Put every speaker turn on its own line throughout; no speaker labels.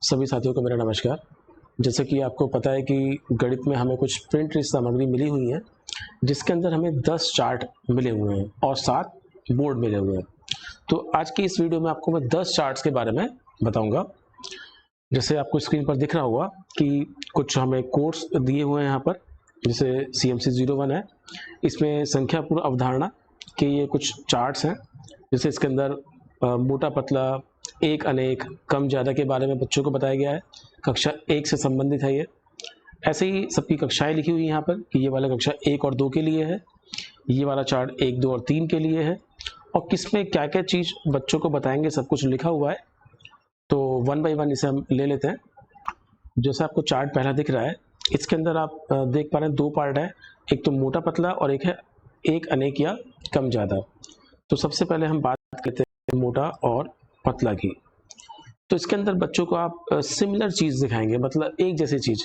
सभी साथियों को मेरा नमस्कार। जैसे कि आपको पता है कि गणित में हमें कुछ प्रिंट सामग्री मिली हुई है, जिसके अंदर हमें 10 चार्ट मिले हुए हैं और 7 बोर्ड मिले हुए हैं। तो आज की इस वीडियो में आपको मैं 10 चार्ट्स के बारे में बताऊंगा। जैसे आपको स्क्रीन पर दिख रहा होगा कि कुछ हमें कोड्स दिए हुए हैं यहाँ पर, जैसे CMC 01 है। इसमें संख्यापूर्ण अवधारणा के ये कुछ चार्ट्स हैं। जैसे इसके अंदर मोटा पतला, एक अनेक, कम ज़्यादा के बारे में बच्चों को बताया गया है। कक्षा 1 से संबंधित है ये। ऐसे ही सबकी कक्षाएं लिखी हुई है यहाँ पर कि ये वाला कक्षा 1 और 2 के लिए है, ये वाला चार्ट 1, 2 और 3 के लिए है, और किस में क्या क्या चीज़ बच्चों को बताएंगे सब कुछ लिखा हुआ है। तो 1 बाय 1 इसे हम ले लेते हैं। जैसे आपको चार्ट पहला दिख रहा है, इसके अंदर आप देख पा रहे हैं 2 पार्ट है, एक तो मोटा पतला और एक है एक अनेक या कम ज़्यादा। तो सबसे पहले हम बात करते हैं मोटा और पतला की। तो इसके अंदर बच्चों को आप सिमिलर चीज़ दिखाएंगे, मतलब एक जैसी चीज़,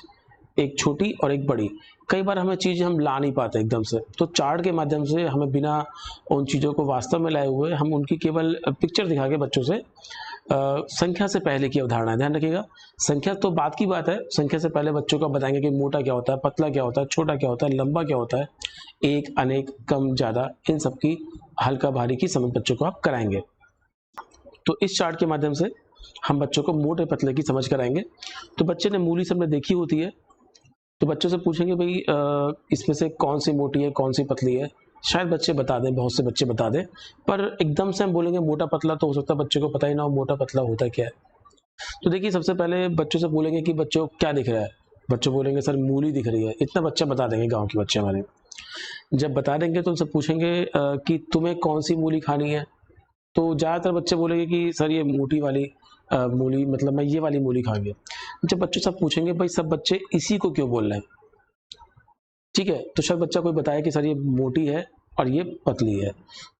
एक छोटी और एक बड़ी। कई बार हमें चीज़ हम ला नहीं पाते एकदम से, तो चार्ट के माध्यम से हमें बिना उन चीज़ों को वास्तव में लाए हुए हम उनकी केवल पिक्चर दिखा के बच्चों से संख्या से पहले की अवधारणा, ध्यान रखिएगा। संख्या तो बात की बात है, संख्या से पहले बच्चों को बताएंगे कि मोटा क्या होता है, पतला क्या होता है, छोटा क्या होता है, लंबा क्या होता है, एक अनेक, कम ज़्यादा, इन सब की हल्का भारी की समझ बच्चों को आप कराएंगे। तो इस चार्ट के माध्यम से हम बच्चों को मोटे पतले की समझ कराएंगे। तो बच्चे ने मूली सबने देखी होती है, तो बच्चों से पूछेंगे भाई इसमें से कौन सी मोटी है, कौन सी पतली है। शायद बच्चे बता दें, बहुत से बच्चे बता दें, पर एकदम से हम बोलेंगे मोटा पतला तो हो सकता है बच्चे को पता ही ना हो मोटा पतला होता क्या है। तो देखिए, सबसे पहले बच्चों से बोलेंगे कि बच्चों क्या दिख रहा है। बच्चों बोलेंगे सर मूली दिख रही है। इतना बच्चा बता देंगे, गाँव के बच्चे हमारे। जब बता देंगे तो उनसे पूछेंगे कि तुम्हें कौन सी मूली खानी है। तो ज़्यादातर बच्चे बोलेंगे कि सर ये मोटी वाली मूली, मतलब मैं ये वाली मूली खाएंगे। जब बच्चों से पूछेंगे भाई सब बच्चे इसी को क्यों बोल रहे हैं, ठीक है, तो शायद बच्चा कोई बताया कि सर ये मोटी है और ये पतली है।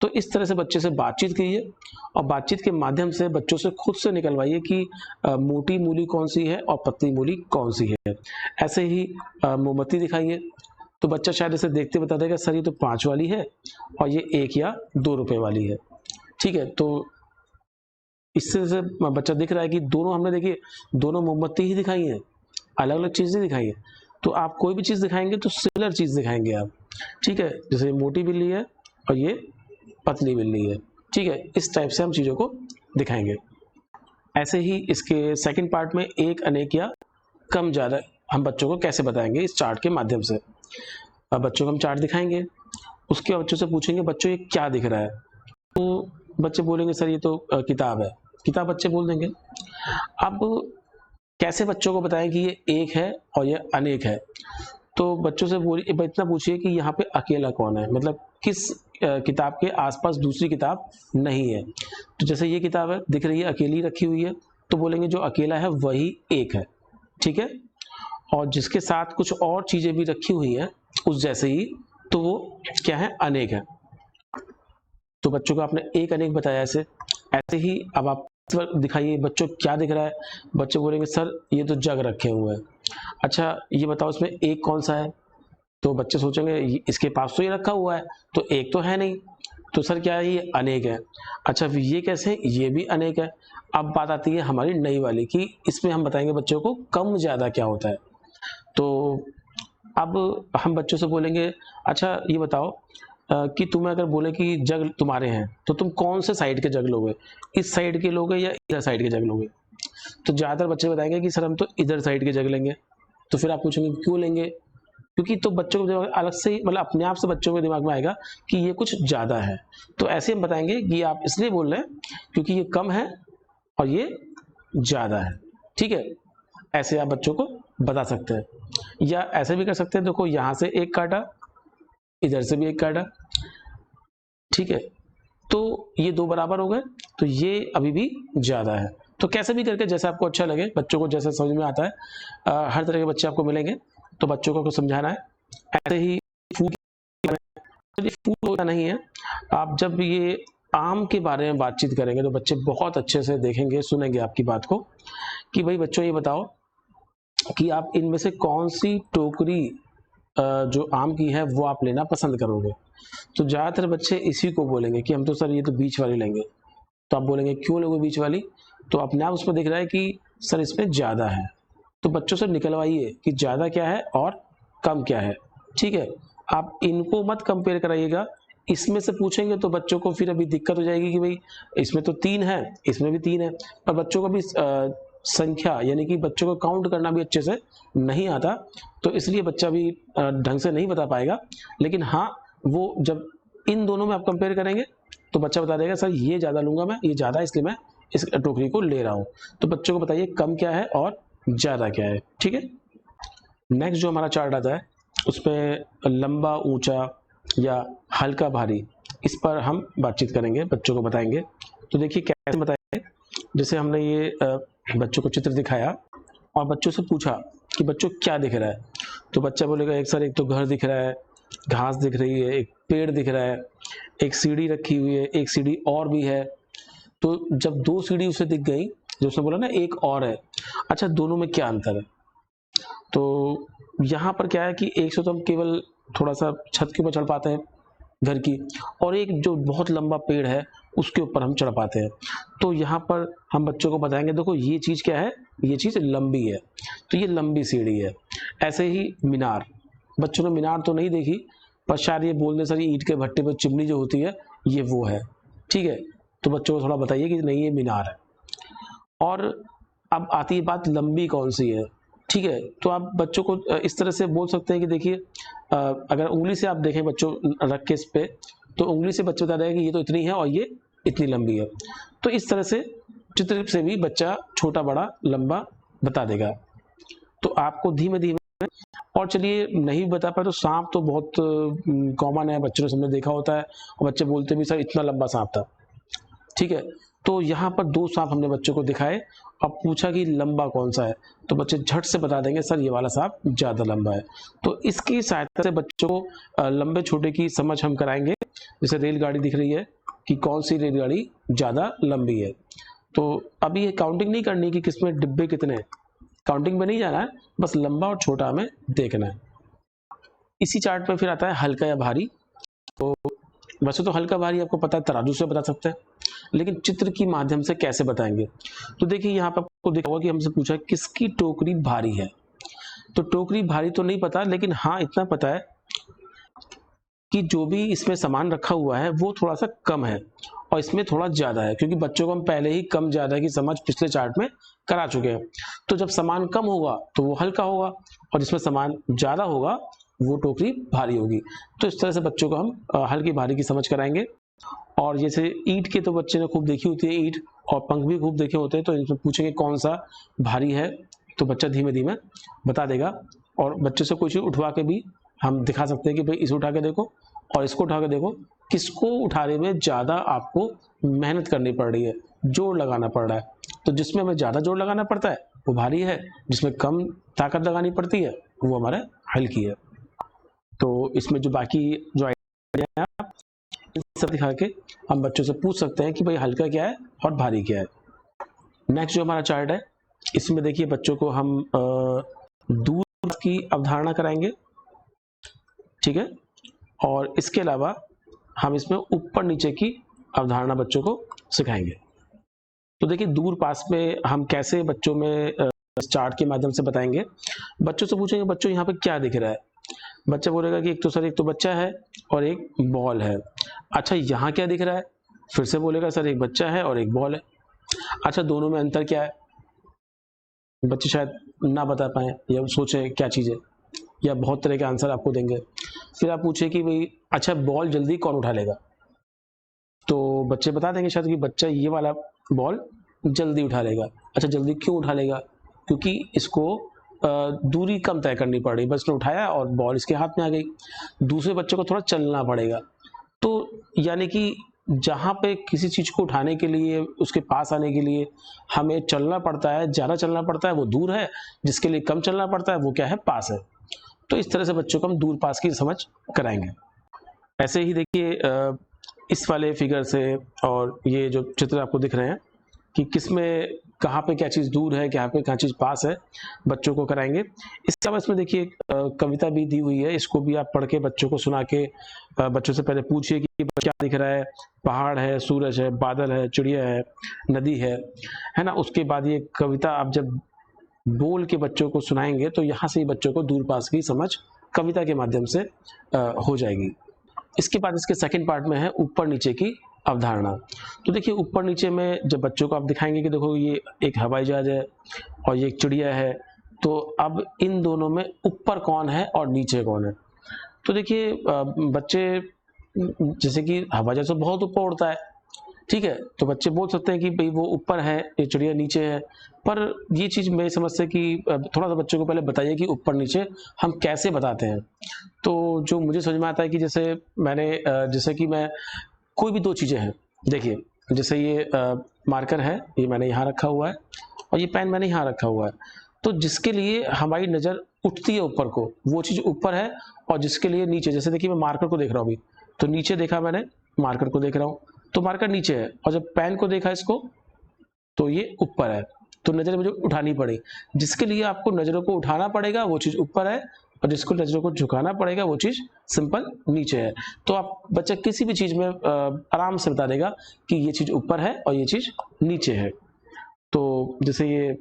तो इस तरह से बच्चे से बातचीत कीजिए और बातचीत के माध्यम से बच्चों से खुद से निकलवाइए कि मोटी मूली कौन सी है और पतली मूली कौन सी है। ऐसे ही मोमबत्ती दिखाइए, तो बच्चा शायद इसे देखते बता देगा सर ये तो 5 वाली है और ये 1 या 2 रुपए वाली है, ठीक है। तो इससे से बच्चा दिख रहा है कि दोनों हमने, देखिए, दोनों मोमबत्ती ही दिखाई है, अलग अलग चीज़ें दिखाई है। तो आप कोई भी चीज़ दिखाएंगे तो सिमिलर चीज़ दिखाएंगे आप, ठीक है। जैसे ये मोटी बिल्ली है और ये पतली बिल्ली है, ठीक है। इस टाइप से हम चीज़ों को दिखाएंगे। ऐसे ही इसके सेकंड पार्ट में एक अनेक या कम ज़्यादा हम बच्चों को कैसे बताएंगे, इस चार्ट के माध्यम से। अब बच्चों को हम चार्ट दिखाएंगे, उसके बच्चों से पूछेंगे बच्चों ये क्या दिख रहा है। तो बच्चे बोलेंगे सर ये तो किताब है। किताब बच्चे बोल देंगे। अब कैसे बच्चों को बताएं कि ये एक है और ये अनेक है। तो बच्चों से इतना पूछिए कि यहाँ पे अकेला कौन है, मतलब किस किताब के आसपास दूसरी किताब नहीं है। तो जैसे ये किताब है, दिख रही है, अकेली रखी हुई है, तो बोलेंगे जो अकेला है वही एक है, ठीक है। और जिसके साथ कुछ और चीजें भी रखी हुई हैं उस जैसे ही, तो वो क्या है, अनेक है। तो बच्चों को आपने एक अनेक बताया ऐसे ही अब आप दिखाइए बच्चों क्या दिख रहा है। बच्चे बोलेंगे सर ये तो जग रखे हुए हैं। अच्छा ये बताओ इसमें एक कौन सा है। तो बच्चे सोचेंगे इसके पास तो ये रखा हुआ है, तो एक तो है नहीं, तो सर क्या है, ये अनेक है। अच्छा ये कैसे, ये भी अनेक है। अब बात आती है हमारी नई वाली की, इसमें हम बताएंगे बच्चों को कम ज्यादा क्या होता है। तो अब हम बच्चों से बोलेंगे अच्छा ये बताओ कि तुम्हें अगर बोले कि जग तुम्हारे हैं तो तुम कौन से साइड के जग लोगे, इस साइड के लोगे या इधर साइड के जग लोगे। तो ज़्यादातर बच्चे बताएंगे कि सर हम तो इधर साइड के जग लेंगे। तो फिर आप पूछेंगे क्यों लेंगे, क्योंकि तो बच्चों को दिमाग अलग से ही, मतलब अपने आप से बच्चों के दिमाग में आएगा कि ये कुछ ज़्यादा है। तो ऐसे हम बताएंगे कि आप इसलिए बोल रहे हैं क्योंकि ये कम है और ये ज़्यादा है, ठीक है। ऐसे आप बच्चों को बता सकते हैं, या ऐसे भी कर सकते हैं, देखो यहाँ से एक काटा, इधर से भी एक काटा, ठीक है। तो ये 2 बराबर हो गए, तो ये अभी भी ज्यादा है। तो कैसे भी करके जैसे आपको अच्छा लगे, बच्चों को जैसे समझ में आता है, हर तरह के बच्चे आपको मिलेंगे, तो बच्चों को समझाना है। ऐसे ही फूड होता नहीं है। आप जब ये आम के बारे में बातचीत करेंगे तो बच्चे बहुत अच्छे से देखेंगे, सुनेंगे आपकी बात को, कि भाई बच्चों ये बताओ कि आप इनमें से कौन सी टोकरी जो आम की है वो आप लेना पसंद करोगे। तो ज़्यादातर बच्चे इसी को बोलेंगे कि हम तो सर ये तो बीच वाली लेंगे। तो आप बोलेंगे क्यों लोगे बीच वाली। तो अपने आप उसमें दिख रहा है कि सर इसमें ज़्यादा है। तो बच्चों से निकलवाइए कि ज़्यादा क्या है और कम क्या है, ठीक है। आप इनको मत कंपेयर कराइएगा, इसमें से पूछेंगे तो बच्चों को फिर अभी दिक्कत हो जाएगी कि भाई इसमें तो 3 है, इसमें भी 3 है, पर बच्चों को भी संख्या यानी कि बच्चों को काउंट करना भी अच्छे से नहीं आता, तो इसलिए बच्चा भी ढंग से नहीं बता पाएगा। लेकिन हाँ, वो जब इन दोनों में आप कंपेयर करेंगे तो बच्चा बता देगा सर ये ज़्यादा लूँगा मैं, ये ज़्यादा इसलिए मैं इस टोकरी को ले रहा हूँ। तो बच्चों को बताइए कम क्या है और ज़्यादा क्या है, ठीक है। नेक्स्ट जो हमारा चार्ट आता है उसमें लंबा ऊंचा या हल्का भारी, इस पर हम बातचीत करेंगे, बच्चों को बताएंगे। तो देखिए कैसे बताएंगे, जैसे हमने ये बच्चों को चित्र दिखाया और बच्चों से पूछा कि बच्चों क्या दिख रहा है, तो बच्चा बोलेगा एक सर एक तो घर दिख रहा है, घास दिख रही है, एक पेड़ दिख रहा है, एक सीढ़ी रखी हुई है, एक सीढ़ी और भी है। तो जब 2 सीढ़ी उसे दिख गई, जो उसने बोला ना एक और है, अच्छा दोनों में क्या अंतर है। तो यहाँ पर क्या है कि एक से तो हम केवल थोड़ा सा छत के ऊपर चढ़ पाते हैं घर की, और एक जो बहुत लंबा पेड़ है उसके ऊपर हम चढ़ पाते हैं। तो यहाँ पर हम बच्चों को बताएंगे देखो ये चीज़ क्या है, ये चीज़ लंबी है, तो ये लंबी सीढ़ी है। ऐसे ही मीनार, बच्चों ने मीनार तो नहीं देखी, पर शायद ये बोल दें सर ये ईंट के भट्टे पर चिमनी जो होती है ये वो है, ठीक है। तो बच्चों को थोड़ा बताइए कि नहीं ये मीनार है। और अब आती है बात लंबी कौन सी है, ठीक है। तो आप बच्चों को इस तरह से बोल सकते हैं कि देखिए अगर उंगली से आप देखें बच्चों रख के इस पे, तो उंगली से बच्चा बता देगा कि ये तो इतनी है और ये इतनी लंबी है। तो इस तरह से चित्र से भी बच्चा छोटा बड़ा लंबा बता देगा। तो आपको धीमे धीमे, और चलिए नहीं बता पाए तो सांप तो बहुत कॉमन है, बच्चों ने सबने देखा होता है और बच्चे बोलते भी सर इतना लंबा सांप था, ठीक है। तो यहाँ पर 2 सांप हमने बच्चों को दिखाए और पूछा कि लंबा कौन सा है, तो बच्चे झट से बता देंगे सर ये वाला सांप ज़्यादा लंबा है। तो इसकी सहायता से बच्चों को लंबे छोटे की समझ हम कराएंगे। जैसे रेलगाड़ी दिख रही है कि कौन सी रेलगाड़ी ज़्यादा लंबी है। तो अभी ये काउंटिंग नहीं करनी कि किसमें डिब्बे कितने हैं, काउंटिंग में नहीं जाना है, बस लंबा और छोटा हमें देखना है। इसी चार्ट पर फिर आता है हल्का या भारी। तो वैसे तो हल्का भारी आपको पता है तराजू से बता सकते हैं, लेकिन चित्र की माध्यम से कैसे बताएंगे। तो देखिए यहाँ पर आपको देखा होगा कि हमसे पूछा किसकी टोकरी भारी है। तो टोकरी भारी तो नहीं पता, लेकिन हाँ इतना पता है कि जो भी इसमें सामान रखा हुआ है वो थोड़ा सा कम है और इसमें थोड़ा ज़्यादा है, क्योंकि बच्चों को हम पहले ही कम ज़्यादा की समझ पिछले चार्ट में करा चुके हैं। तो जब सामान कम होगा तो वो हल्का होगा और जिसमें सामान ज़्यादा होगा वो टोकरी भारी होगी। तो इस तरह से बच्चों को हम हल्की भारी की समझ कराएंगे। और जैसे ईंट के तो बच्चे ने खूब देखी होती है ईंट, और पंख भी खूब देखे होते हैं, तो इनसे पूछेंगे कौन सा भारी है, तो बच्चा धीमे धीमे बता देगा। और बच्चे से कोई चीज़ उठवा के भी हम दिखा सकते हैं कि भाई इसे उठा के देखो और इसको उठा के देखो, किसको उठाने में ज़्यादा आपको मेहनत करनी पड़ रही है, जोर लगाना पड़ रहा है। तो जिसमें हमें ज़्यादा जोर लगाना पड़ता है वो भारी है, जिसमें कम ताकत लगानी पड़ती है वो हमारे हल्की है। तो इसमें जो बाकी जो आइडिया है इन सब दिखा के हम बच्चों से पूछ सकते हैं कि भाई हल्का क्या है और भारी क्या है। नेक्स्ट जो हमारा चार्ट है इसमें देखिए बच्चों को हम दूर की अवधारणा कराएंगे, ठीक है। और इसके अलावा हम इसमें ऊपर नीचे की अवधारणा बच्चों को सिखाएंगे। तो देखिए दूर पास में हम कैसे बच्चों में इस चार्ट के माध्यम से बताएंगे। बच्चों से पूछेंगे बच्चों यहाँ पे क्या दिख रहा है, बच्चा बोलेगा कि एक तो सर एक तो बच्चा है और एक बॉल है। अच्छा यहाँ क्या दिख रहा है, फिर से बोलेगा सर एक बच्चा है और एक बॉल है। अच्छा दोनों में अंतर क्या है, बच्चे शायद ना बता पाए या सोचें क्या चीज़ है, या बहुत तरह के आंसर आपको देंगे। फिर आप पूछे कि भाई अच्छा बॉल जल्दी कौन उठा लेगा, तो बच्चे बता देंगे शायद कि बच्चा ये वाला बॉल जल्दी उठा लेगा। अच्छा जल्दी क्यों उठा लेगा, क्योंकि इसको दूरी कम तय करनी पड़ रही, बस ने उठाया और बॉल इसके हाथ में आ गई। दूसरे बच्चे को थोड़ा चलना पड़ेगा। तो यानी कि जहाँ पे किसी चीज़ को उठाने के लिए उसके पास आने के लिए हमें चलना पड़ता है, ज़्यादा चलना पड़ता है वो दूर है, जिसके लिए कम चलना पड़ता है वो क्या है, पास है। तो इस तरह से बच्चों को हम दूर पास की समझ कराएंगे। ऐसे ही देखिए इस वाले फिगर से और ये जो चित्र आपको दिख रहे हैं कि किस में कहाँ पे क्या चीज़ दूर है, कहाँ पे क्या चीज़ पास है, बच्चों को कराएंगे। इसके अलावा इसमें देखिए कविता भी दी हुई है, इसको भी आप पढ़ के बच्चों को सुना के बच्चों से पहले पूछिए कि क्या दिख रहा है, पहाड़ है, सूरज है, बादल है, चिड़िया है, नदी है ना। उसके बाद ये कविता आप जब बोल के बच्चों को सुनाएंगे तो यहाँ से ही बच्चों को दूर पास की समझ कविता के माध्यम से हो जाएगी। इसके बाद इसके सेकंड पार्ट में है ऊपर नीचे की अवधारणा। तो देखिए ऊपर नीचे में जब बच्चों को आप दिखाएंगे कि देखो ये एक हवाई जहाज है और ये एक चिड़िया है, तो अब इन दोनों में ऊपर कौन है और नीचे कौन है। तो देखिए बच्चे जैसे कि हवाई जहाज तो बहुत ऊपर उड़ता है, ठीक है, तो बच्चे बोल सकते हैं कि भाई वो ऊपर है, ये चिड़िया नीचे है। पर ये चीज़ मेरी समझ से कि थोड़ा सा बच्चों को पहले बताइए कि ऊपर नीचे हम कैसे बताते हैं। तो जो मुझे समझ में आता है कि जैसे कि मैं कोई भी दो चीज़ें हैं, देखिए जैसे ये मार्कर है, ये मैंने यहाँ रखा हुआ है और ये पेन मैंने यहाँ रखा हुआ है। तो जिसके लिए हमारी नज़र उठती है ऊपर को, वो चीज़ ऊपर है, और जिसके लिए नीचे, जैसे देखिए मैं मार्कर को देख रहा हूँ अभी, तो नीचे देखा मैंने, मार्कर को देख रहा हूँ तो मार्कर नीचे है, और जब पेन को देखा इसको तो ये ऊपर है। तो नज़र मुझे उठानी पड़ी, जिसके लिए आपको नज़रों को उठाना पड़ेगा वो चीज़ ऊपर है, और जिसको नज़रों को झुकाना पड़ेगा वो चीज़ सिंपल नीचे है। तो आप बच्चा किसी भी चीज़ में आराम से बता देगा कि ये चीज़ ऊपर है और ये चीज़ नीचे है। तो जैसे ये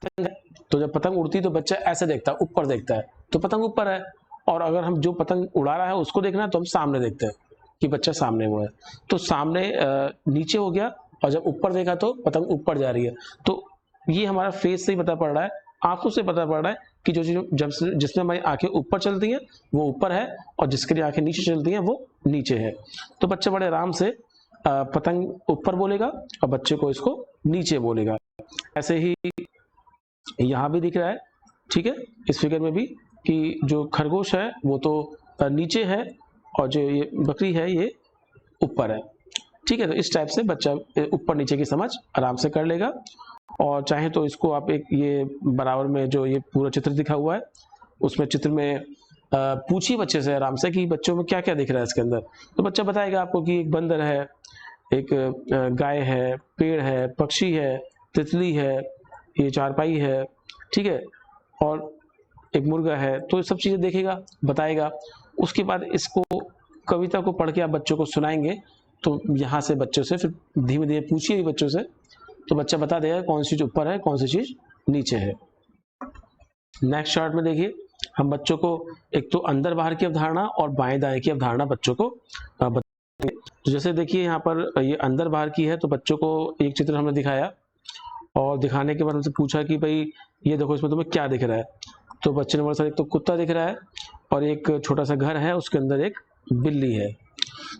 पतंग है, तो जब पतंग उड़ती है तो बच्चा ऐसे देखता है, ऊपर देखता है, तो पतंग ऊपर है। और अगर हम जो पतंग उड़ा रहा है उसको देखना है तो हम सामने देखते हैं कि बच्चा सामने वो है, तो सामने नीचे हो गया, और जब ऊपर देखा तो पतंग ऊपर जा रही है। तो ये हमारा फेस से ही पता पड़ रहा है, आंखों से पता पड़ रहा है कि जो चीज जिसमें हमारी आंखें ऊपर चलती हैं वो ऊपर है, और जिसके लिए आंखें नीचे चलती हैं वो नीचे है। तो बच्चा बड़े आराम से पतंग ऊपर बोलेगा और बच्चे को इसको नीचे बोलेगा। ऐसे ही यहाँ भी दिख रहा है, ठीक है, इस फिगर में भी, कि जो खरगोश है वो तो नीचे है और जो ये बकरी है ये ऊपर है, ठीक है। तो इस टाइप से बच्चा ऊपर नीचे की समझ आराम से कर लेगा। और चाहे तो इसको आप एक ये बराबर में जो ये पूरा चित्र दिखा हुआ है उसमें चित्र में पूछिए बच्चे से आराम से कि बच्चों में क्या क्या दिख रहा है इसके अंदर। तो बच्चा बताएगा आपको कि एक बंदर है, एक गाय है, पेड़ है, पक्षी है, तितली है, ये चारपाई है, ठीक है, और एक मुर्गा है। तो ये सब चीज़ें देखेगा, बताएगा। उसके बाद इसको कविता को पढ़ के आप बच्चों को सुनाएंगे, तो यहाँ से बच्चों से फिर धीमे धीमे पूछिए बच्चों से, तो बच्चा बता देगा कौन सी चीज़ ऊपर है, कौन सी चीज़ नीचे है। नेक्स्ट चार्ट में देखिए हम बच्चों को एक तो अंदर बाहर की अवधारणा और बाएं दाएं की अवधारणा बच्चों को बताएंगे। तो जैसे देखिए यहाँ पर ये अंदर बाहर की है, तो बच्चों को एक चित्र हमने दिखाया और दिखाने के बाद हमसे पूछा कि भाई ये देखो इसमें तुम्हें क्या दिख रहा है। तो बच्चे ने बोला सर एक तो कुत्ता दिख रहा है और एक छोटा सा घर है, उसके अंदर एक बिल्ली है।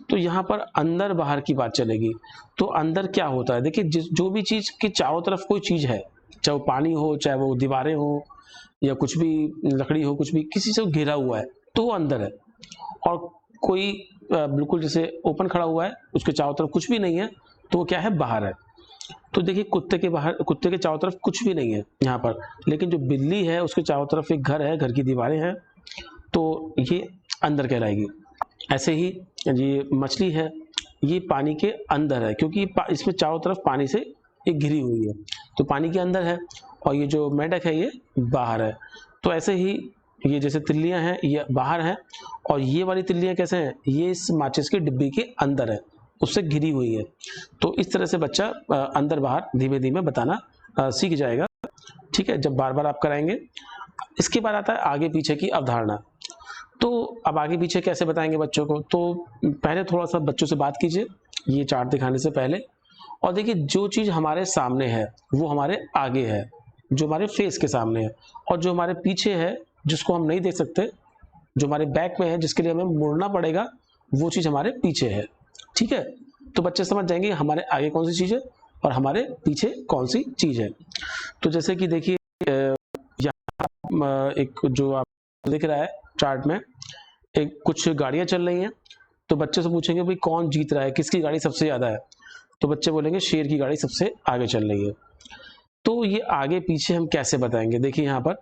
तो यहाँ पर अंदर बाहर की बात चलेगी। तो अंदर क्या होता है, देखिए जो भी चीज़ के चारों तरफ कोई चीज़ है, चाहे वो पानी हो, चाहे वो दीवारें हो, या कुछ भी लकड़ी हो, कुछ भी किसी से घिरा हुआ है तो वो अंदर है। और कोई बिल्कुल जैसे ओपन खड़ा हुआ है, उसके चारों तरफ कुछ भी नहीं है, तो वो क्या है, बाहर है। तो देखिए कुत्ते के चारों तरफ कुछ भी नहीं है यहाँ पर, लेकिन जो बिल्ली है उसके चारों तरफ एक घर है, घर की दीवारें हैं, तो ये अंदर कहलाएगी। ऐसे ही ये मछली है, ये पानी के अंदर है, क्योंकि इसमें चारों तरफ पानी से एक घिरी हुई है, तो पानी के अंदर है। और ये जो मेंढक है ये बाहर है। तो ऐसे ही ये जैसे तिल्लियां हैं ये बाहर हैं, और ये वाली तिल्लियां कैसे हैं, ये इस माचिस की डिब्बी के अंदर है, उससे घिरी हुई है। तो इस तरह से बच्चा अंदर बाहर धीमे धीमे बताना सीख जाएगा, ठीक है, जब बार बार आप कराएंगे। इसके बाद आता है आगे पीछे की अवधारणा। तो अब आगे पीछे कैसे बताएंगे बच्चों को, तो पहले थोड़ा सा बच्चों से बात कीजिए ये चार्ट दिखाने से पहले, और देखिए जो चीज़ हमारे सामने है वो हमारे आगे है, जो हमारे फेस के सामने है, और जो हमारे पीछे है जिसको हम नहीं देख सकते, जो हमारे बैक में है जिसके लिए हमें मुड़ना पड़ेगा, वो चीज़ हमारे पीछे है, ठीक है। तो बच्चे समझ जाएंगे हमारे आगे कौन सी चीज़ है और हमारे पीछे कौन सी चीज़ है। तो जैसे कि देखिए यहाँ एक जो आप दिख रहा है चार्ट में, एक कुछ गाड़ियाँ चल रही हैं, तो बच्चे से पूछेंगे भाई कौन जीत रहा है, किसकी गाड़ी सबसे ज़्यादा है, तो बच्चे बोलेंगे शेर की गाड़ी सबसे आगे चल रही है। तो ये आगे पीछे हम कैसे बताएंगे, देखिए यहाँ पर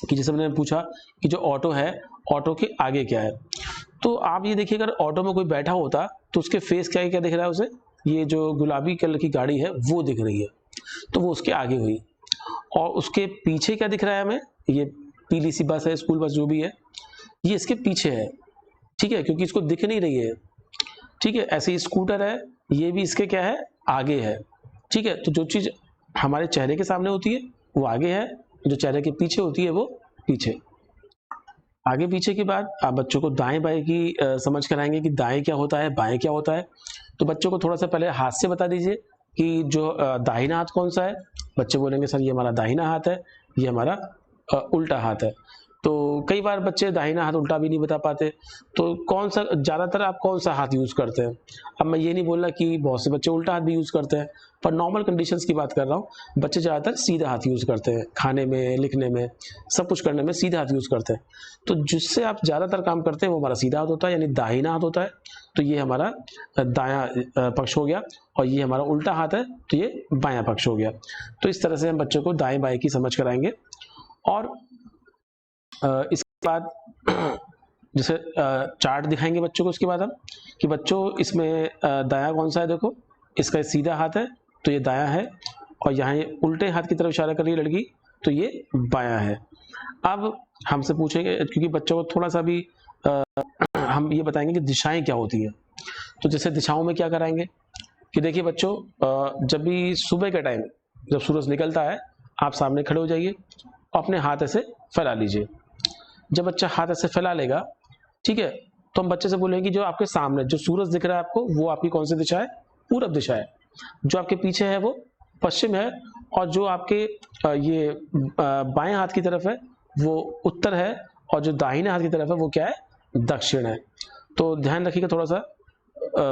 कि जैसे मैंने पूछा कि जो ऑटो है, ऑटो के आगे क्या है, तो आप ये देखिए अगर ऑटो में कोई बैठा होता तो उसके फेस क्या दिख रहा है, उसे ये जो गुलाबी कलर की गाड़ी है वो दिख रही है, तो वो उसके आगे हुई। और उसके पीछे क्या दिख रहा है हमें, ये पीली सी बस है, स्कूल बस जो भी है, ये इसके पीछे है, ठीक है, क्योंकि इसको दिख नहीं रही है, ठीक है। ऐसे ही स्कूटर है, ये भी इसके क्या है, आगे है, ठीक है। तो जो चीज़ हमारे चेहरे के सामने होती है वो आगे है, जो चेहरे के पीछे होती है वो पीछे। आगे पीछे के बाद आप बच्चों को दाएं बाएं की समझ कराएंगे कि दाएं क्या होता है, बाएं क्या होता है। तो बच्चों को थोड़ा सा पहले हाथ से बता दीजिए कि जो दाहिना हाथ कौन सा है। बच्चे बोलेंगे सर ये हमारा दाहिना हाथ है, ये हमारा उल्टा हाथ है। तो कई बार बच्चे दाहिना हाथ उल्टा भी नहीं बता पाते, तो कौन सा ज़्यादातर आप कौन सा हाथ यूज़ करते हैं। अब मैं ये नहीं बोल रहा कि बहुत से बच्चे उल्टा हाथ भी यूज़ करते हैं, पर नॉर्मल कंडीशंस की बात कर रहा हूँ। बच्चे ज़्यादातर सीधा हाथ यूज़ करते हैं, खाने में, लिखने में, सब कुछ करने में सीधा हाथ यूज़ करते हैं। तो जिससे आप ज़्यादातर काम करते हैं वो हमारा सीधा हाथ होता है, यानी दाहिना हाथ होता है। तो ये हमारा दायां पक्ष हो गया, और ये हमारा उल्टा हाथ है तो ये बायां पक्ष हो गया। तो इस तरह से हम बच्चों को दाएं बाएं की समझ कराएंगे। और इसके बाद जैसे चार्ट दिखाएंगे बच्चों को, उसके बाद हम कि बच्चों इसमें दायां कौन सा है, देखो इसका सीधा हाथ है तो ये दायां है, और यहाँ ये उल्टे हाथ की तरफ इशारा कर रही है लड़की, तो ये बायां है। अब हमसे पूछेंगे, क्योंकि बच्चों को थोड़ा सा भी हम ये बताएंगे कि दिशाएं क्या होती हैं। तो जैसे दिशाओं में क्या कराएंगे कि देखिए बच्चों, जब भी सुबह के टाइम जब सूरज निकलता है, आप सामने खड़े हो जाइए, अपने हाथ ऐसे फैला लीजिए। जब बच्चा हाथ ऐसे फैला लेगा, ठीक है, तो हम बच्चे से बोलेंगे कि जो आपके सामने जो सूरज दिख रहा है आपको, वो आपकी कौन सी दिशा है, पूरब दिशा है। जो आपके पीछे है वो पश्चिम है, और जो आपके ये बाएं हाथ की तरफ है वो उत्तर है, और जो दाहिने हाथ की तरफ है वो क्या है, दक्षिण है। तो ध्यान रखिएगा थोड़ा सा,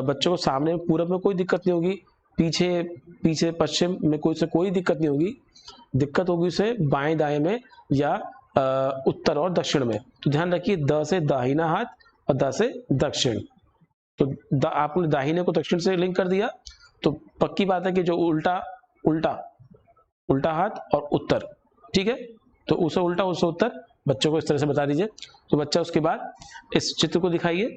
बच्चों को सामने पूरब में कोई दिक्कत नहीं होगी, पीछे पश्चिम में कोई दिक्कत नहीं होगी। दिक्कत होगी उसे बाएं दाएं में या उत्तर और दक्षिण में। तो ध्यान रखिए, द से दाहिना हाथ और द से दक्षिण। तो आपने दाहिने को दक्षिण से लिंक कर दिया, तो पक्की बात है कि जो उल्टा हाथ और उत्तर, ठीक है। तो उसे उल्टा उसे उत्तर बच्चों को इस तरह से बता दीजिए। तो बच्चा उसके बाद इस चित्र को दिखाइए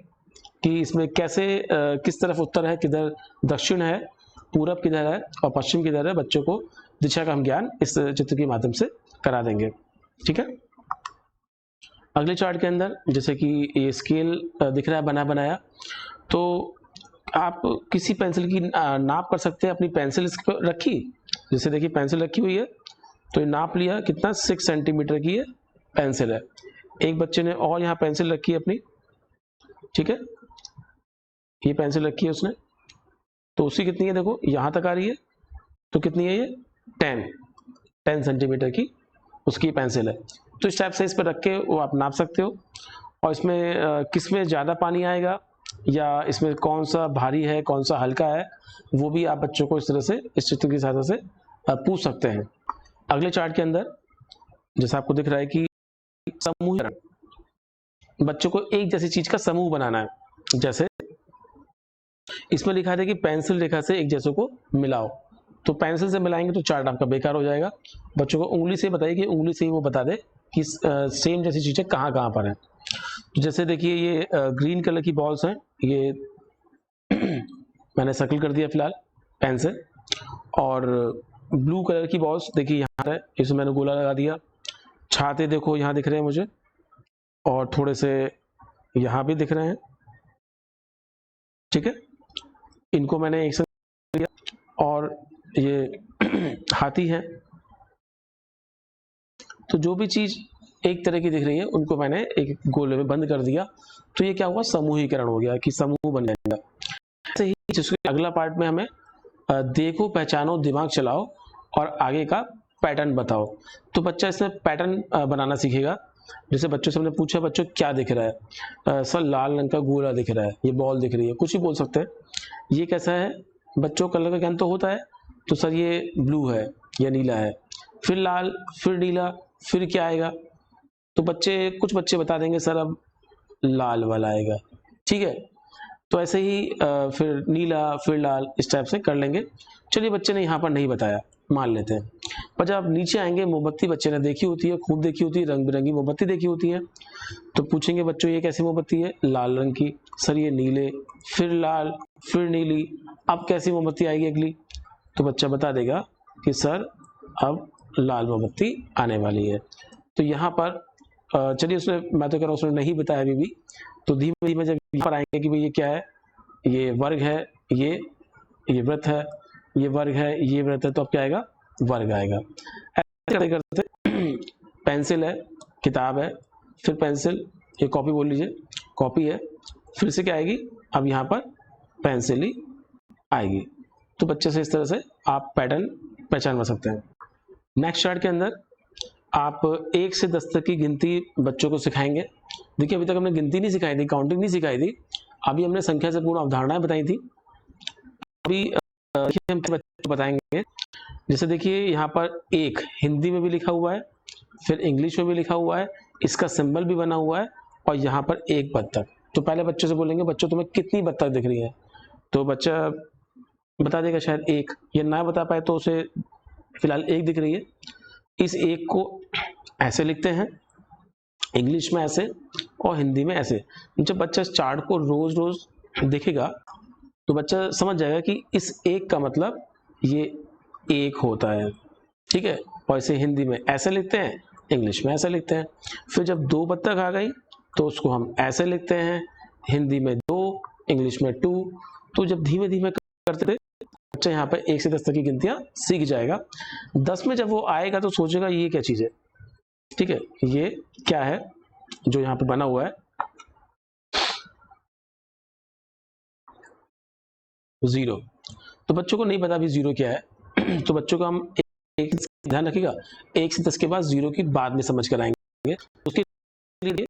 कि इसमें कैसे किस तरफ उत्तर है, किधर दक्षिण है, पूरब किधर है और पश्चिम किधर है। बच्चों को दिशा का हम ज्ञान इस चित्र के माध्यम से करा देंगे, ठीक है। अगले चार्ट के अंदर जैसे कि ये स्केल दिख रहा है बना बनाया, तो आप किसी पेंसिल की नाप कर सकते हैं। अपनी पेंसिल इस पर रखी, जैसे देखिए पेंसिल रखी हुई है, तो ये नाप लिया कितना, 6 सेंटीमीटर की ये पेंसिल है। एक बच्चे ने और यहाँ पेंसिल रखी है अपनी, ठीक है, ये पेंसिल रखी है उसने, तो उसकी कितनी है, देखो यहाँ तक आ रही है, तो कितनी है ये 10 सेंटीमीटर की उसकी पेंसिल है। तो इस टाइप से इस पर रख के वो आप नाप सकते हो। और इसमें किस में ज़्यादा पानी आएगा या इसमें कौन सा भारी है कौन सा हल्का है, वो भी आप बच्चों को इस तरह से इस चित्र की सहायता से पूछ सकते हैं। अगले चार्ट के अंदर जैसा आपको दिख रहा है कि समूहीकरण, बच्चों को एक जैसी चीज का समूह बनाना है। जैसे इसमें लिखा है कि पेंसिल रेखा से एक जैसे को मिलाओ, तो पेंसिल से मिलाएंगे तो चार्ट आपका बेकार हो जाएगा। बच्चों को उंगली से बताइए कि उंगली से ही वो बता दे कि सेम जैसी चीजें कहाँ कहाँ पर हैं। तो जैसे देखिए ये ग्रीन कलर की बॉल्स हैं, ये मैंने सर्कल कर दिया फिलहाल पेन से। और ब्लू कलर की बॉल्स देखिए यहाँ है, इसमें मैंने गोला लगा दिया। छाते देखो यहाँ दिख रहे हैं मुझे, और थोड़े से यहाँ भी दिख रहे हैं, ठीक है, इनको मैंने एक साथ लिया। और ये हाथी है, तो जो भी चीज एक तरह की दिख रही है उनको मैंने एक गोले में बंद कर दिया। तो ये क्या हुआ, समूहीकरण हो गया कि समूह बन जाएगा। ऐसे ही जिसके अगला पार्ट में हमें देखो, पहचानो, दिमाग चलाओ और आगे का पैटर्न बताओ। तो बच्चा इसमें पैटर्न बनाना सीखेगा। जैसे बच्चों से हमने पूछा बच्चों क्या दिख रहा है, सर लाल रंग का गोला दिख रहा है, ये बॉल दिख रही है, कुछ ही बोल सकते हैं। ये कैसा है, बच्चों को कलर का ज्ञान तो होता है, तो सर ये ब्लू है या नीला है, फिर लाल, फिर नीला, फिर क्या आएगा। तो कुछ बच्चे बता देंगे सर अब लाल वाला आएगा, ठीक है। तो ऐसे ही फिर नीला, फिर लाल, इस टाइप से कर लेंगे। चलिए बच्चे ने यहाँ पर नहीं बताया, मान लेते हैं। पर जब आप नीचे आएंगे, मोमबत्ती बच्चे ने देखी होती है, खूब देखी होती है, रंग बिरंगी मोमबत्ती देखी होती है, तो पूछेंगे बच्चों ये कैसी मोमबत्ती है? लाल रंग की। सर ये नीले, फिर लाल, फिर नीली, अब कैसी मोमबत्ती आएगी अगली? तो बच्चा बता देगा कि सर अब लाल मोमबत्ती आने वाली है। तो यहाँ पर चलिए, उसने, मैं तो कह रहा हूँ उसने नहीं बताया अभी भी, तो धीमे धीमे जब यहाँ पर आएंगे कि भाई ये क्या है, ये वर्ग है, ये वृत्त है, ये वर्ग है, ये वृत्त है, तो अब क्या आएगा? वर्ग आएगा। ऐसे करते करते पेंसिल है, किताब है, फिर पेंसिल, ये कॉपी बोल लीजिए, कॉपी है, फिर से क्या आएगी? अब यहाँ पर पेंसिल ही आएगी। तो बच्चे से इस तरह से आप पैटर्न पहचान सकते हैं। नेक्स्ट चार्ट के अंदर आप 1 से 10 तक की गिनती बच्चों को सिखाएंगे। देखिए अभी तक हमने गिनती नहीं सिखाई थी, काउंटिंग नहीं सिखाई थी, अभी हमने संख्या से पूर्ण अवधारणाएं बताई थी। अभी हम बच्चों को बताएंगे, जैसे देखिए यहाँ पर 1 हिंदी में भी लिखा हुआ है, फिर इंग्लिश में भी लिखा हुआ है, इसका सिंबल भी बना हुआ है, और यहाँ पर 1 बत्तख। तो पहले बच्चों से बोलेंगे बच्चों तुम्हें कितनी बत्तख दिख रही है? तो बच्चा बता देगा शायद 1, या ना बता पाए तो उसे फिलहाल 1 दिख रही है। इस 1 को ऐसे लिखते हैं, इंग्लिश में ऐसे और हिंदी में ऐसे। जब बच्चा इस चार्ट को रोज रोज देखेगा तो बच्चा समझ जाएगा कि इस 1 का मतलब ये 1 होता है, ठीक है। और इसे हिंदी में ऐसे लिखते हैं, इंग्लिश में ऐसे लिखते हैं। फिर जब 2 बत्तख आ गई तो उसको हम ऐसे लिखते हैं, हिंदी में 2, इंग्लिश में 2। तो जब धीमे धीमे करते थे बच्चा यहाँ पर 1 से 10 तक की गिनतियां सीख जाएगा। 10 में जब वो आएगा तो सोचेगा ये क्या चीज है, ठीक है, ये क्या है जो यहाँ पे बना हुआ है, 0। तो बच्चों को नहीं पता भी 0 क्या है। तो बच्चों को हम एक ध्यान रखिएगा, 1 से 10 के बाद 0 की बाद में समझ कर आएंगे। उसके लिए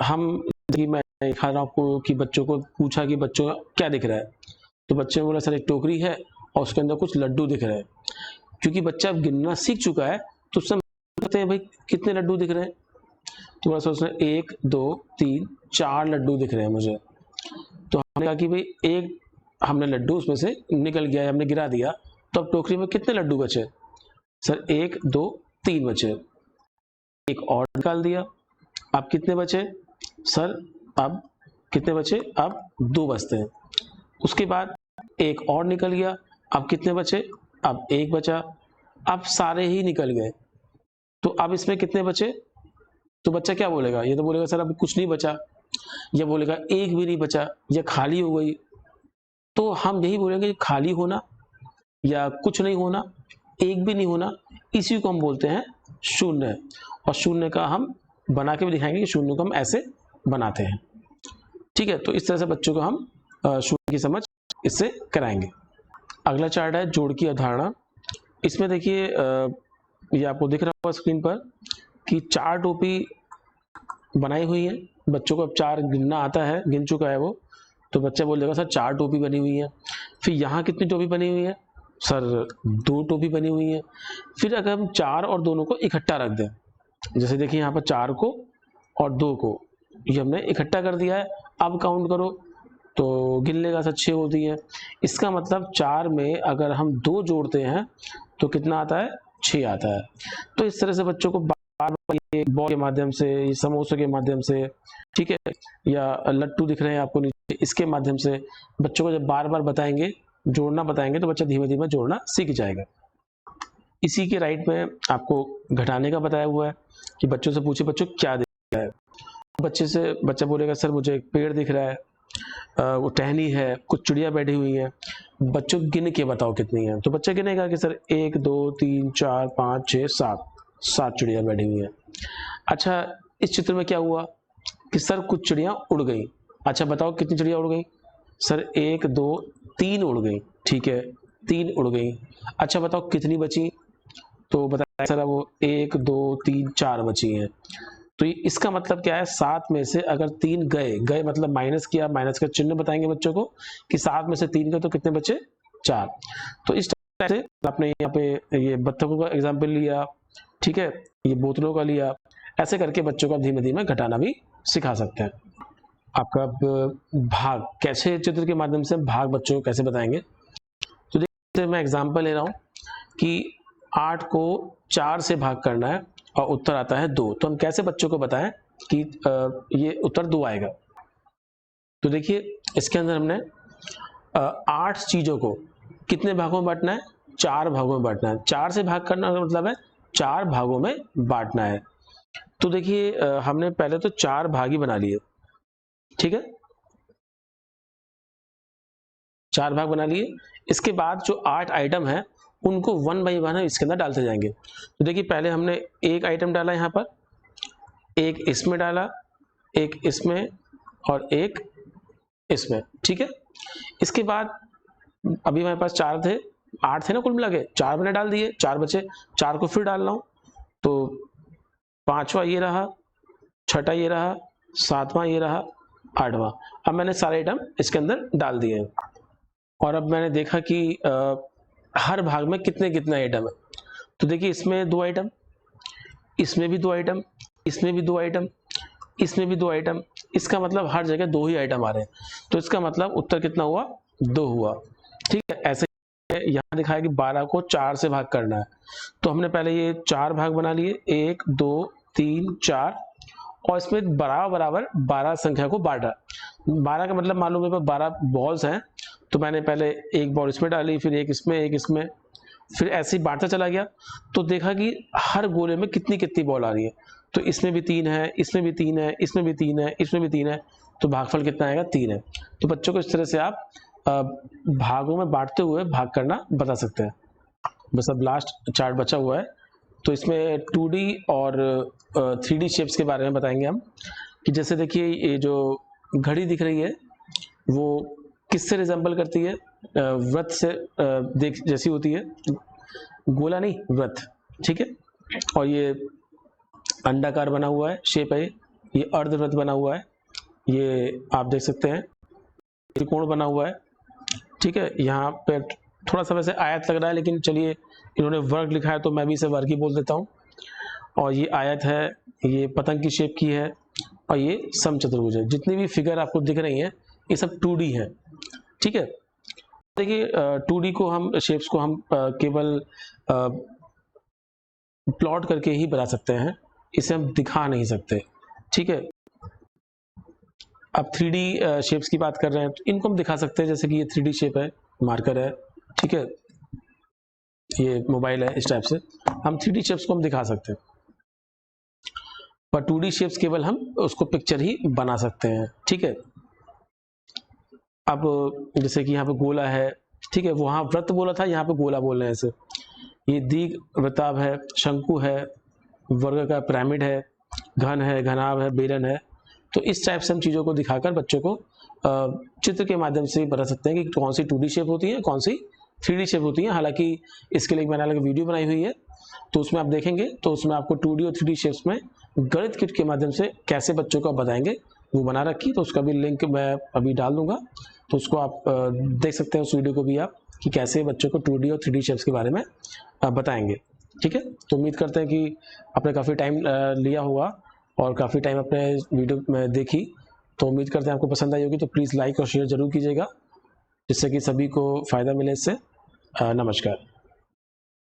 हम, मैं दिखा रहा हूँ आपको कि बच्चों को पूछा कि बच्चों क्या दिख रहा है, तो बच्चे ने बोला सर एक टोकरी है और उसके अंदर कुछ लड्डू दिख रहे हैं। क्योंकि बच्चा अब गिनना सीख चुका है तो उससे कहते हैं भाई कितने लड्डू दिख रहे हैं? तो बस उसने 1 2 3 4 लड्डू दिख रहे हैं मुझे। तो हमने कहा कि भाई एक हमने लड्डू उसमें से निकल गया, हमने गिरा दिया, तो अब टोकरी में कितने लड्डू बचे? सर 1 2 3 बचे। एक और निकाल दिया, अब कितने बचे? सर अब कितने बचे? अब 2 बचते हैं। उसके बाद एक और निकल गया, अब कितने बचे? अब 1 बचा। अब सारे ही निकल गए, तो अब इसमें कितने बचे? तो बच्चा क्या बोलेगा? ये तो बोलेगा सर अब कुछ नहीं बचा, या बोलेगा 1 भी नहीं बचा, या खाली हो गई। तो हम यही बोलेंगे खाली होना या कुछ नहीं होना, 1 भी नहीं होना, इसी को हम बोलते हैं शून्य। और शून्य का हम बना के भी दिखाएंगे कि शून्य को हम ऐसे बनाते हैं, ठीक है। तो इस तरह से बच्चों को हम शून्य की समझ इससे कराएंगे। अगला चार्ट है जोड़ की अवधारणा। इसमें देखिए ये आपको दिख रहा होगा स्क्रीन पर कि 4 टोपी बनाई हुई है। बच्चों को अब 4 गिनना आता है, गिन चुका है वो, तो बच्चा बोल देगा सर 4 टोपी बनी हुई है। फिर यहाँ कितनी टोपी बनी हुई है? सर 2 टोपी बनी हुई है। फिर अगर हम 4 और दोनों को इकट्ठा रख दें, जैसे देखिए यहाँ पर 4 को और 2 को ये हमने इकट्ठा कर दिया है, अब काउंट करो तो गिन लेगा सर 6 होती है। इसका मतलब 4 में अगर हम 2 जोड़ते हैं तो कितना आता है? 6 आता है। तो इस तरह से बच्चों को बार बार ये बॉल के माध्यम से, समोसे के माध्यम से, ठीक है, या लट्टू दिख रहे हैं आपको नीचे, इसके माध्यम से बच्चों को जब बार बार बताएंगे, जोड़ना बताएंगे, तो बच्चा धीमे धीमे जोड़ना सीख जाएगा। इसी के राइट में आपको घटाने का बताया हुआ है कि बच्चों से पूछे बच्चों क्या दिख रहा है। बच्चा बोलेगा सर मुझे एक पेड़ दिख रहा है, वो टहनी है, कुछ चिड़िया बैठी हुई है, बच्चों गिन के बताओ कितनी है। तो बच्चा गिनेगा कि सर 1 2 3 4 5 6 7 चिड़िया बैठी हुई है। अच्छा इस चित्र में क्या हुआ कि सर कुछ चिड़िया उड़ गई। अच्छा बताओ कितनी चिड़िया उड़ गई? सर 1 2 3 उड़ गई, ठीक है, 3 उड़ गई। अच्छा बताओ कितनी बची? तो बताया सर वो 1 2 3 4 बची हैं। तो इसका मतलब क्या है? 7 में से अगर 3 गए मतलब माइनस किया, माइनस का चिन्ह बताएंगे बच्चों को कि 7 में से 3 गए तो कितने बचे? 4। तो इस तरह से आपने यहाँ पे ये बत्तखों का एग्जाम्पल लिया, ठीक है, ये बोतलों का लिया, ऐसे करके बच्चों को धीमे धीमे घटाना भी सिखा सकते हैं। आपका भाग, कैसे चित्र के माध्यम से भाग बच्चों को कैसे बताएंगे? तो देखिए मैं एग्जाम्पल ले रहा हूँ कि 8 को 4 से भाग करना है और उत्तर आता है 2, तो हम कैसे बच्चों को बताएं कि ये उत्तर 2 आएगा। तो देखिए इसके अंदर हमने 8 चीज़ों को कितने भागों में बांटना है, 4 भागों में बांटना है। 4 से भाग करना का मतलब है 4 भागों में बांटना है। तो देखिए हमने पहले तो 4 भाग ही बना लिए, ठीक है, 4 भाग बना लिए। इसके बाद जो 8 आइटम है उनको 1 बाई 1 इसके अंदर डालते जाएंगे। तो देखिए पहले हमने एक आइटम डाला यहाँ पर, एक इसमें डाला, एक इसमें और एक इसमें, ठीक है। इसके बाद अभी हमारे पास 4 थे, 8 थे ना कुल मिला के, 4 मैंने डाल दिए, 4 बचे, 4 को फिर डाल रहा हूँ, तो 5वां ये रहा, 6ठा ये रहा, 7वां ये रहा, 8वां। अब मैंने सारे आइटम इसके अंदर डाल दिए हैं और अब मैंने देखा कि हर भाग में कितने कितने आइटम है। तो देखिए इसमें 2 आइटम, इसमें भी 2 आइटम, इसमें भी 2 आइटम, इसमें भी 2 आइटम, इसका मतलब हर जगह 2 ही आइटम आ रहे हैं। तो इसका मतलब उत्तर कितना हुआ, 2 हुआ, ठीक है। ऐसे यहाँ दिखाया कि 12 को 4 से भाग करना है, तो हमने पहले ये 4 भाग बना लिए, 1 2 3 4, और इसमें बराबर बराबर 12 संख्या को बांटा। 12 का मतलब मालूम है 12 बॉल्स हैं, तो मैंने पहले एक बॉल इसमें डाली, फिर एक इसमें, एक इसमें, फिर ऐसे ही बांटता चला गया। तो देखा कि हर गोले में कितनी कितनी बॉल आ रही है, तो इसमें भी 3 है, इसमें भी 3 है, इसमें भी 3 है, इसमें भी 3 है, तो भागफल कितना आएगा, 3 है। तो बच्चों को इस तरह से आप भागों में बांटते हुए भाग करना बता सकते हैं। बस अब लास्ट चार्ट बचा हुआ है, तो इसमें 2D और 3D शेप्स के बारे में बताएंगे हम, कि जैसे देखिए ये जो घड़ी दिख रही है वो किससे रिजेंबल करती है, वृत्त से देख जैसी होती है, गोला नहीं वृत्त, ठीक है। और ये अंडाकार बना हुआ है, शेप है, ये अर्धवृत्त बना हुआ है, ये आप देख सकते हैं त्रिकोण बना हुआ है, ठीक है। यहाँ पे थोड़ा सा वैसे आयत लग रहा है, लेकिन चलिए इन्होंने वर्ग लिखा है तो मैं भी इसे वर्ग ही बोल देता हूँ। और ये आयत है, ये पतंग की शेप की है, और ये समचतुर्भुज है। जितनी भी फिगर आपको दिख रही हैं ये सब 2D है, ठीक है। देखिए 2D को हम शेप्स को हम केवल प्लॉट करके ही बना सकते हैं, इसे हम दिखा नहीं सकते, ठीक है। अब 3D शेप्स की बात कर रहे हैं तो इनको हम दिखा सकते हैं, जैसे कि ये 3D शेप है, मार्कर है, ठीक है, ये मोबाइल है, इस टाइप से हम 3D शेप्स को हम दिखा सकते हैं। पर 2D शेप्स केवल हम उसको पिक्चर ही बना सकते हैं, ठीक है। अब जैसे कि यहाँ पे गोला है, ठीक है, वहाँ वृत्त बोला था, यहाँ पे गोला बोल रहे हैं इसे। ये दीर्घ वृत्ताभ है, शंकु है, वर्ग का पिरामिड है, घन है, घनाभ है, बेलन है। तो इस टाइप से हम चीज़ों को दिखाकर बच्चों को चित्र के माध्यम से बता सकते हैं कि कौन सी 2D शेप होती है, कौन सी 3D शेप होती है। हालांकि इसके लिए मैंने अलग वीडियो बनाई हुई है, तो उसमें आप देखेंगे तो उसमें आपको 2D और 3D शेप्स में गणित किट के माध्यम से कैसे बच्चों को बताएंगे वो बना रखी, तो उसका भी लिंक मैं अभी डाल दूंगा, तो उसको आप देख सकते हैं उस वीडियो को भी आप, कि कैसे बच्चों को 2D और 3D शेप्स के बारे में बताएंगे, ठीक है। तो उम्मीद करते हैं कि आपने काफ़ी टाइम लिया होगा और काफ़ी टाइम अपने वीडियो में देखी, तो उम्मीद करते हैं आपको पसंद आई होगी। तो प्लीज़ लाइक और शेयर ज़रूर कीजिएगा, जिससे कि सभी को फ़ायदा मिले इससे। नमस्कार।